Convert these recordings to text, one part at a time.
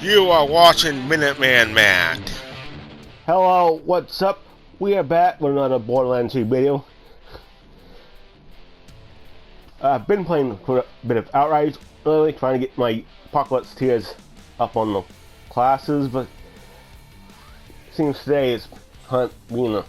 You are watching Minuteman Matt. Hello, what's up? We are back with another Borderlands 2 video. I've been playing for a bit of Outright lately, trying to get my Apocalypse tiers up on the classes, but it seems today it's being a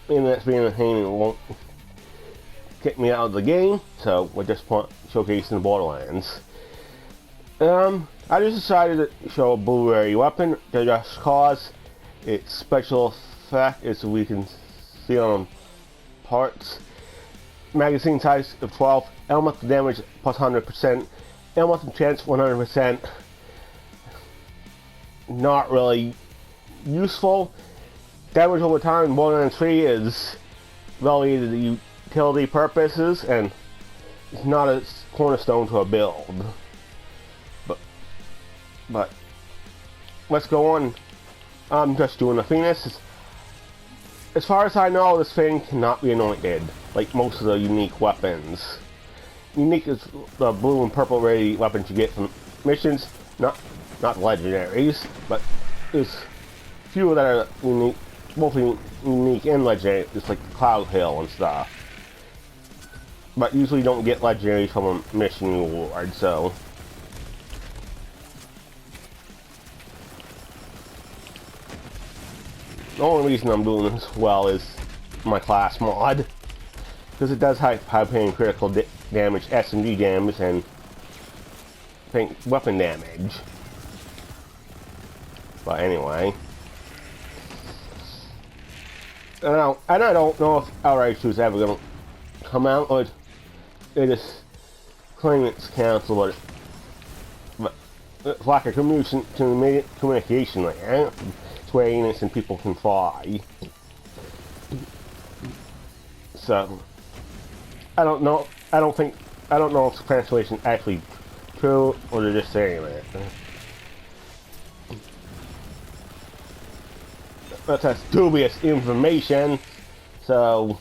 pain and won't get me out of the game, so we're just showcasing the Borderlands. I just decided to show a blueberry weapon just cause its special effect is we can see on parts. Magazine size of 12, elemental damage plus 100%, elemental chance 100%. Not really useful. Damage over time in Borderlands 3 is relegated to utility purposes and it's not a cornerstone to a build. But let's go on. I'm just doing a Phoenix. As far as I know, this thing cannot be anointed, like most of the unique weapons. Unique is the blue and purple rarity weapons you get from missions, not legendaries, but there's few that are unique, both unique and legendary, just like the Cloud Hill and stuff. But usually don't get legendaries from a mission reward, so. The only reason I'm doing this well is my class mod, because it does high paying critical damage, SMG damage, and weapon damage. But anyway, I don't know if Outright 2 is ever going to come out, or they just claim it's canceled, but it's like a communication layer. Where innocent people can fly. So I don't know if the cancellation is actually true or they're just saying it. That's dubious information. So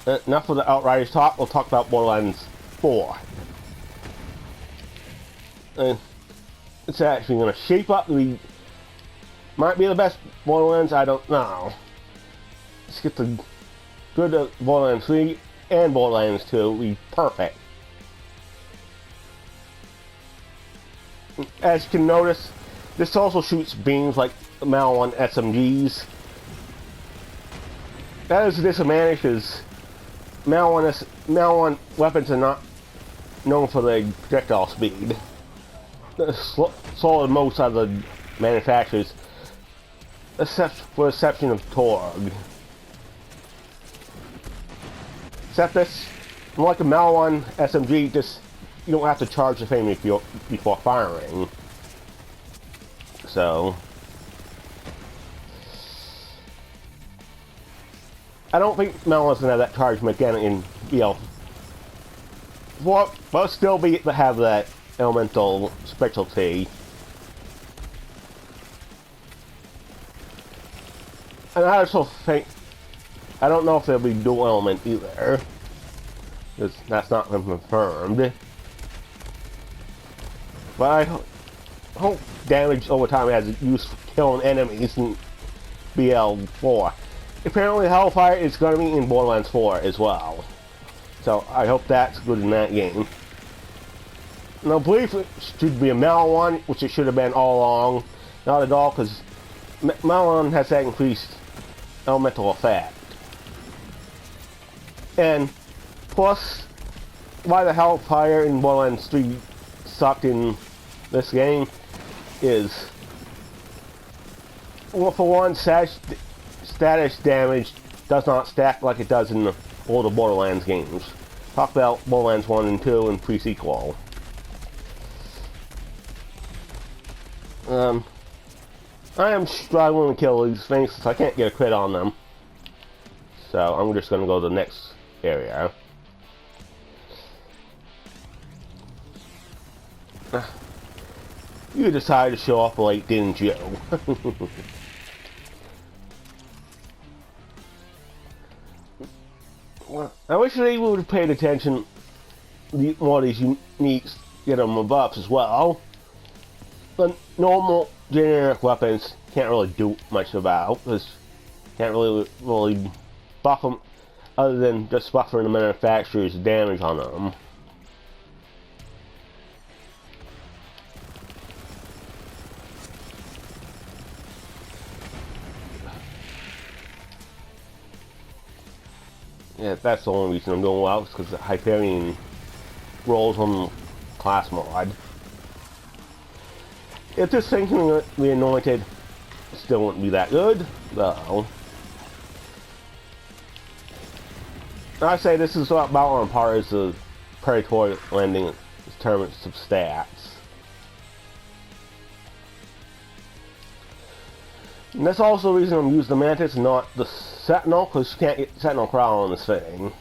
enough of the Outriders talk. We'll talk about Borderlands 4. It's actually going to shape up. Might be the best Borderlands, I don't know. Let's get the good Borderlands 3 and Borderlands 2 be perfect. As you can notice, this also shoots beams like the Maliwan SMGs. That is a disadvantage because Maliwan weapons are not known for their projectile speed. Slower than most other manufacturers, except for the exception of Torg. Except this, unlike a Maliwan SMG, you don't have to charge the frame before firing. So I don't think Maliwan's gonna have that charge mechanic in but still have that elemental specialty. And I also think, I don't know if there'll be dual element either, because that's not been confirmed. But I hope damage over time has use for killing enemies in BL4. Apparently Hellfire is going to be in Borderlands 4 as well. So I hope that's good in that game. And I believe it should be a Maliwan, which it should have been all along. Not at all, because Maliwan has that increased elemental effect. And plus, why the Hellfire in Borderlands 3 sucked in this game is, well, for one, status damage does not stack like it does in the older Borderlands games. Talk about Borderlands 1 and 2 and pre-sequel. I am struggling to kill these things because I can't get a crit on them. So I'm just going to go to the next area. You decided to show up late, didn't you? Well, I wish they would have paid attention to more of these unique get them buffs as well. But normal generic weapons can't really do much about, because can't really buff them other than just buffering the manufacturer's damage on them. Yeah, that's the only reason I'm doing well, is because the Hyperion rolls on class mod. If this thing can be anointed, it still wouldn't be that good, though. I say this is about on par as the predatory landing in terms of stats. And that's also the reason I'm using the Mantis and not the Sentinel, because you can't get Sentinel Prowl on this thing.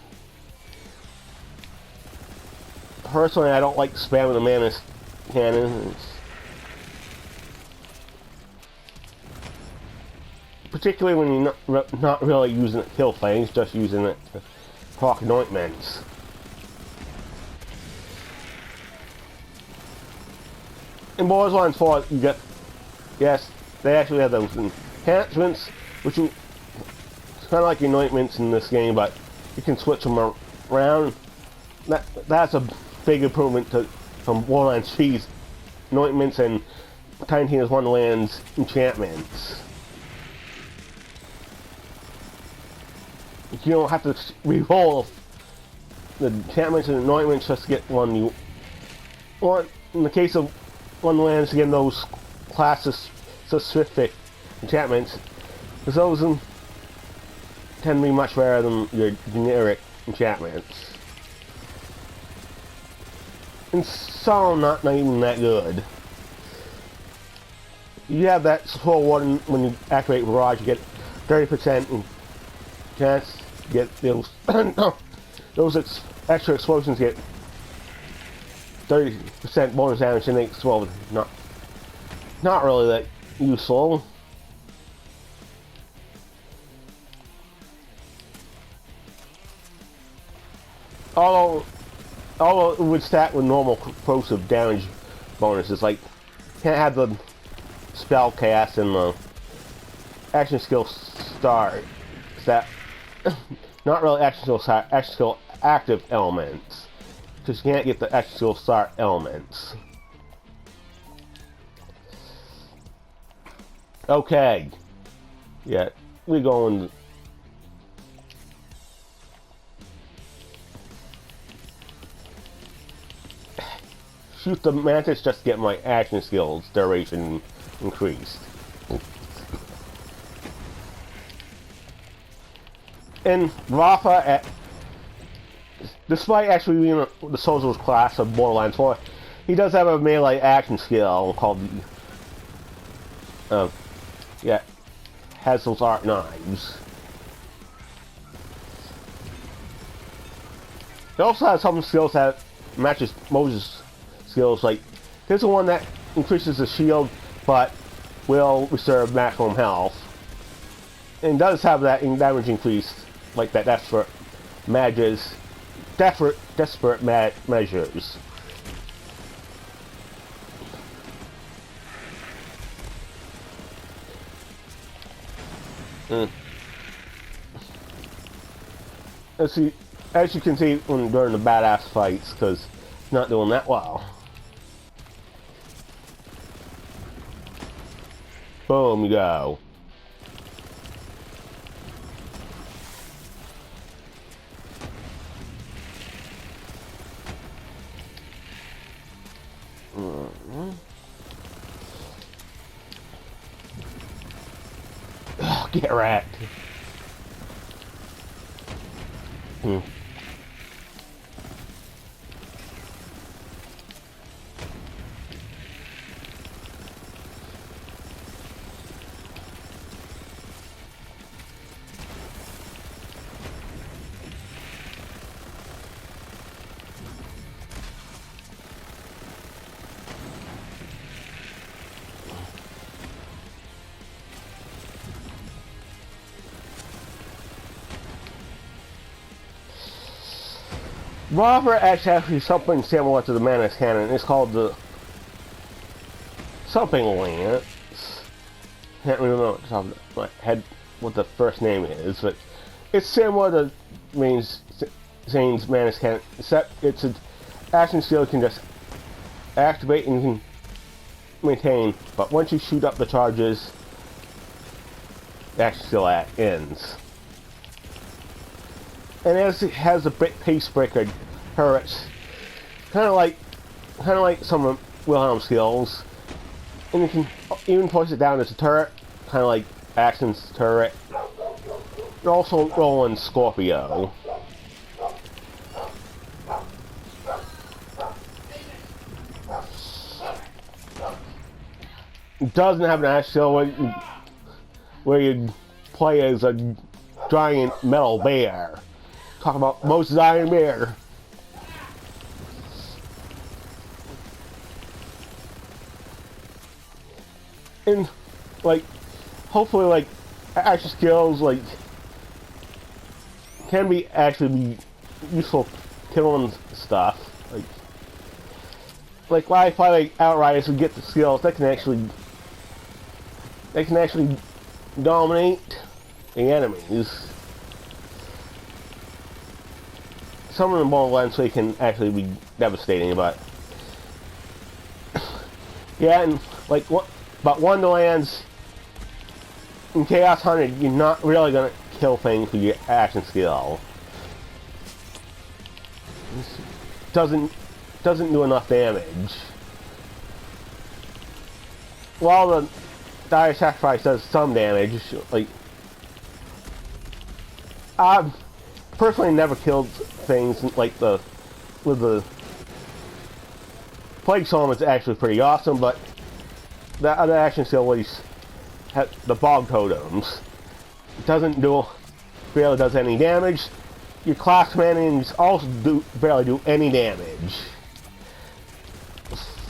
Personally, I don't like spamming the Mantis cannon. Particularly when you're not really using it to kill things, just using it to proc anointments. In Borderlands 4, you get, yes, they actually have those enhancements, which is kind of like anointments in this game, but you can switch them around. That's a big improvement from Borderlands 3's anointments and Titania's Wonderland's enchantments. You don't have to re-roll the enchantments and anointments just to get one you want. In the case of Wonderlands, again, those class-specific enchantments, because those tend to be much better than your generic enchantments. And some not even that good. You have that slow one when you activate Barrage, you get 30% chance to get those those extra explosions get 30% bonus damage and they explode. Not really that useful. Although it would stack with normal corrosive damage bonuses, like can't have the spell cast and the action skill start. That not really action skill start, action skill active elements. Because you can't get the action skill start elements. Okay. Yeah, we're going. Shoot the Mantis just to get my action skills duration increased. And Rafa, despite actually being the Soldier's class of Borderlands 4, he does have a melee action skill called has those art knives. He also has some skills that matches Moses' skills, like there's the one that increases the shield but will restore maximum health. And does have that in damage increase, like that desperate measures. Let's see, as you can see during the badass fights, because it's not doing that well. Boom, you go. Oh, get wrecked. Revolver actually something similar to the Manus cannon. It's called the something Lance. Can't remember off the top of my head what the first name is, but it's similar to Zane's Manus cannon, except it's an action skill you can just activate and you can maintain, but once you shoot up the charges, the action skill ends. And as it has a pace breaker turrets, kind of like some of Uvhm skills, and you can even place it down as a turret, kind of like Action's turret. And also rolling Scorpio. It doesn't have an action skill where you play as a giant metal bear. Talk about most Iron Bear. And like, hopefully, like action skills like can be actually be useful killing stuff. Like when I fight like Outriders who get the skills, they can actually dominate the enemies. Some of the Borderlands they can actually be devastating, but yeah, and like but Wonderlands in Chaos Hunter, you're not really gonna kill things with your action skill. Doesn't do enough damage. While the Dire Sacrifice does some damage, like I've personally never killed things like with the Plague Storm is actually pretty awesome, but the other action skill is the Bog Totems. It barely does any damage. Your class companions also barely do any damage.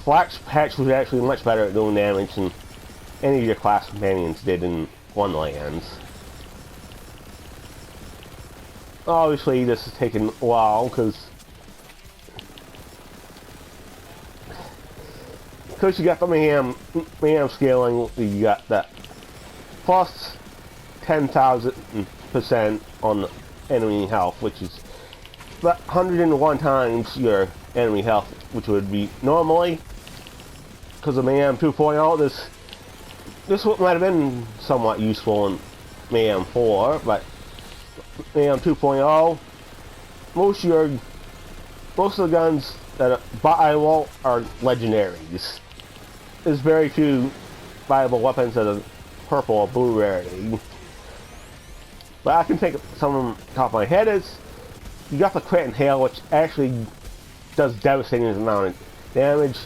Flax Patch was actually much better at doing damage than any of your class companions did in Wonderlands. Obviously, this is taking a while because you got the mayhem scaling. You got that plus 10,000% on the enemy health, which is about 101 times your enemy health, which would be normally. Because of Mayhem 2.0, this might have been somewhat useful in Mayhem 4, but Mayhem 2.0, most of the guns that buy are legendaries. There's very few viable weapons that are purple or blue rarity. But I can take some of them off the top of my head. You got the Crit and Hail, which actually does devastating amount of damage.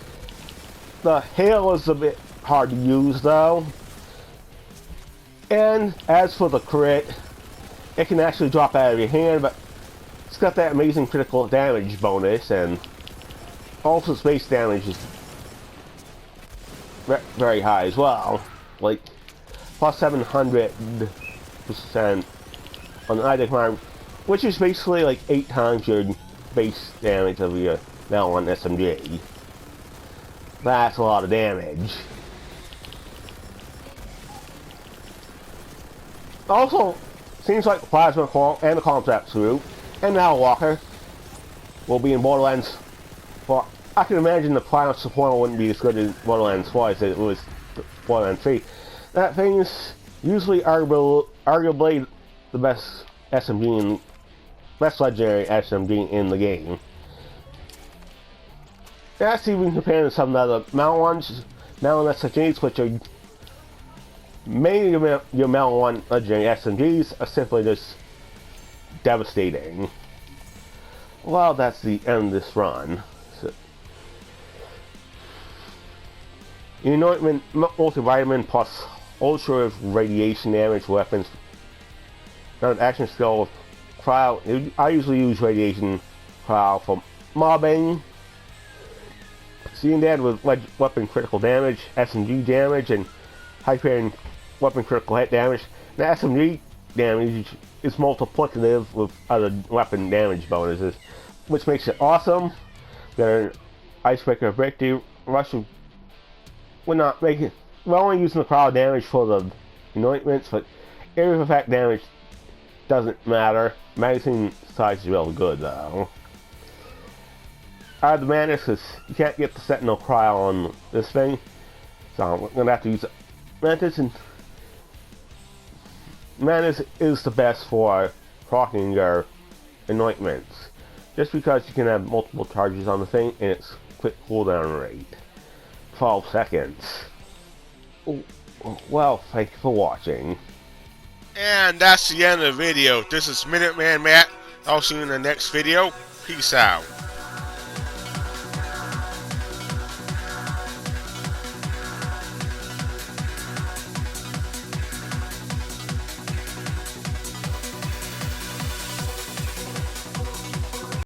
The Hail is a bit hard to use though. And as for the Crit, it can actually drop out of your hand, but it's got that amazing critical damage bonus, and also its base damage is very high as well. Like plus 700% on the item arm, which is basically like 8 times your base damage of your Maliwan SMG. That's a lot of damage. Also, seems like the Plasma Core and the Concept Group and now Walker will be in Borderlands. Well, I can imagine the Plasma Support wouldn't be as good as Borderlands 4 as it was Borderlands 3. That thing is usually arguably the best SMG and best legendary SMG in the game. That's even compared to some of the other Maliwan SMGs, which are mainly your Maliwan legendary SMGs are simply just devastating. Well, that's the end of this run. So, Anointment multivitamin plus ultra radiation damage weapons. Now, action skill cryo. I usually use radiation cryo for mobbing. Seeing that with weapon critical damage, SMG damage, and Hyperion weapon critical hit damage. The SMG damage is multiplicative with other weapon damage bonuses. which makes it awesome. Got an icebreaker breakthrough rush. We're not making. We're only using the crowd damage for the anointments, but area of effect damage doesn't matter. Magazine size is real good though. I have the Mantis because you can't get the Sentinel cryo on this thing, so we're gonna have to use Mantis, and Mantis is the best for proccing your anointments, just because you can have multiple charges on the thing and its quick cooldown rate, 12 seconds. Well, thank you for watching. And that's the end of the video. This is Minuteman Matt. I'll see you in the next video. Peace out.